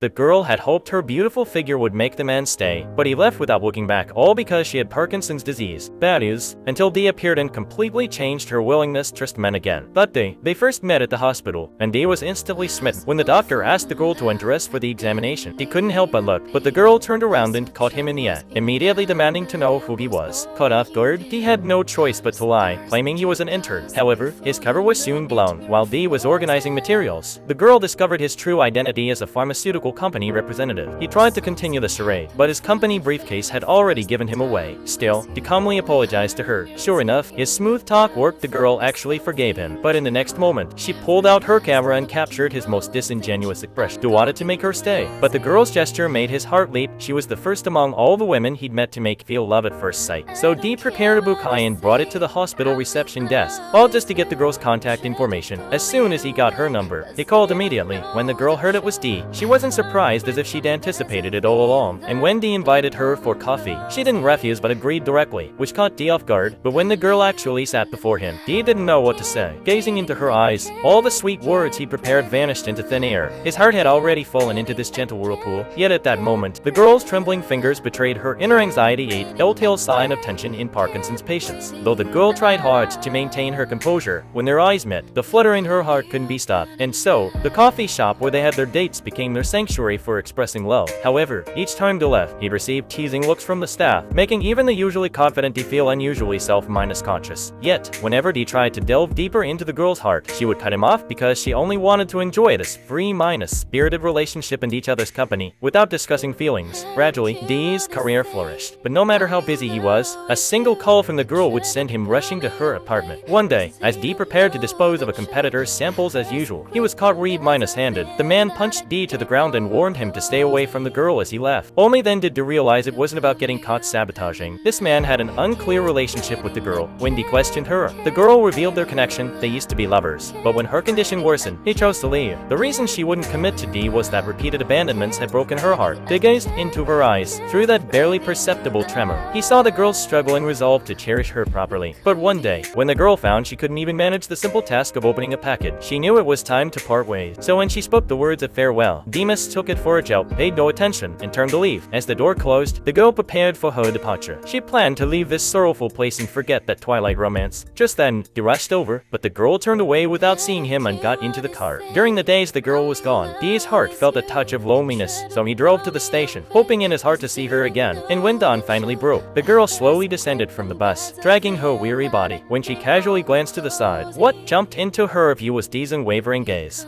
The girl had hoped her beautiful figure would make the man stay, but he left without looking back, all because she had Parkinson's disease. Bad news, until Dee appeared and completely changed her willingness to trust men again. That day, they first met at the hospital, and Dee was instantly smitten. When the doctor asked the girl to undress for the examination, he couldn't help but look, but the girl turned around and caught him in the act, immediately demanding to know who he was. Caught off guard, he had no choice but to lie, claiming he was an intern. However, his cover was soon blown. While Dee was organizing materials, the girl discovered his true identity as a pharmaceutical company representative. He tried to continue the charade, but his company briefcase had already given him away. Still, he calmly apologized to her. Sure enough, his smooth talk worked. The girl actually forgave him, but in the next moment, she pulled out her camera and captured his most disingenuous expression. He wanted to make her stay, but the girl's gesture made his heart leap. She was the first among all the women he'd met to make feel love at first sight. So Dee prepared a bouquet and brought it to the hospital reception desk, all just to get the girl's contact information. As soon as he got her number, he called immediately. When the girl heard it was Dee, she wasn't surprised, as if she'd anticipated it all along. And when Dee invited her for coffee, she didn't refuse but agreed directly, which caught Dee off guard. But when the girl actually sat before him, Dee didn't know what to say. Gazing into her eyes, all the sweet words he'd prepared vanished into thin air. His heart had already fallen into this gentle whirlpool, yet at that moment, the girl's trembling fingers betrayed her inner anxiety, a telltale sign of tension in Parkinson's patients. Though the girl tried hard to maintain her composure, when their eyes met, the flutter in her heart couldn't be stopped. And so, the coffee shop where they had their dates became their sanctuary for expressing love. However, each time they left, he'd receive teasing looks from the staff, making even the usually confident Dee feel unusually self-conscious. Yet, whenever Dee tried to delve deeper into the girl's heart, she would cut him off because she only wanted to enjoy this free-spirited relationship in each other's company, without discussing feelings. Gradually, Dee's career flourished. But no matter how busy he was, a single call from the girl would send him rushing to her apartment. One day, as Dee prepared to dispose of a competitor's samples as usual, he was caught red-handed. The man punched Dee to the ground and warned him to stay away from the girl as he left. Only then did Dee realize it wasn't about getting caught sabotaging. This man had an unclear relationship with the girl. When Dee questioned her, the girl revealed their connection. They used to be lovers, but when her condition worsened, he chose to leave. The reason she wouldn't commit to Dee was that repeated abandonments had broken her heart. They gazed into her eyes. Through that barely perceptible tremor, he saw the girl's struggle and resolved to cherish her properly. But one day, when the girl found she couldn't even manage the simple task of opening a package, she knew it was time to part ways. So when she spoke the words of farewell, Dee mistook it for a joke, paid no attention, and turned to leave. As the door closed, the girl prepared for her departure. She planned to leave this sorrowful place and forget that twilight romance. Just then, he rushed over, but the girl turned away without seeing him and got into the car. During the days the girl was gone, Dee's heart felt a touch of loneliness, so he drove to the station, hoping in his heart to see her again. And when dawn finally broke, the girl slowly descended from the bus, dragging her weary body. When she casually glanced to the side, what jumped into her view was Dee's unwavering gaze.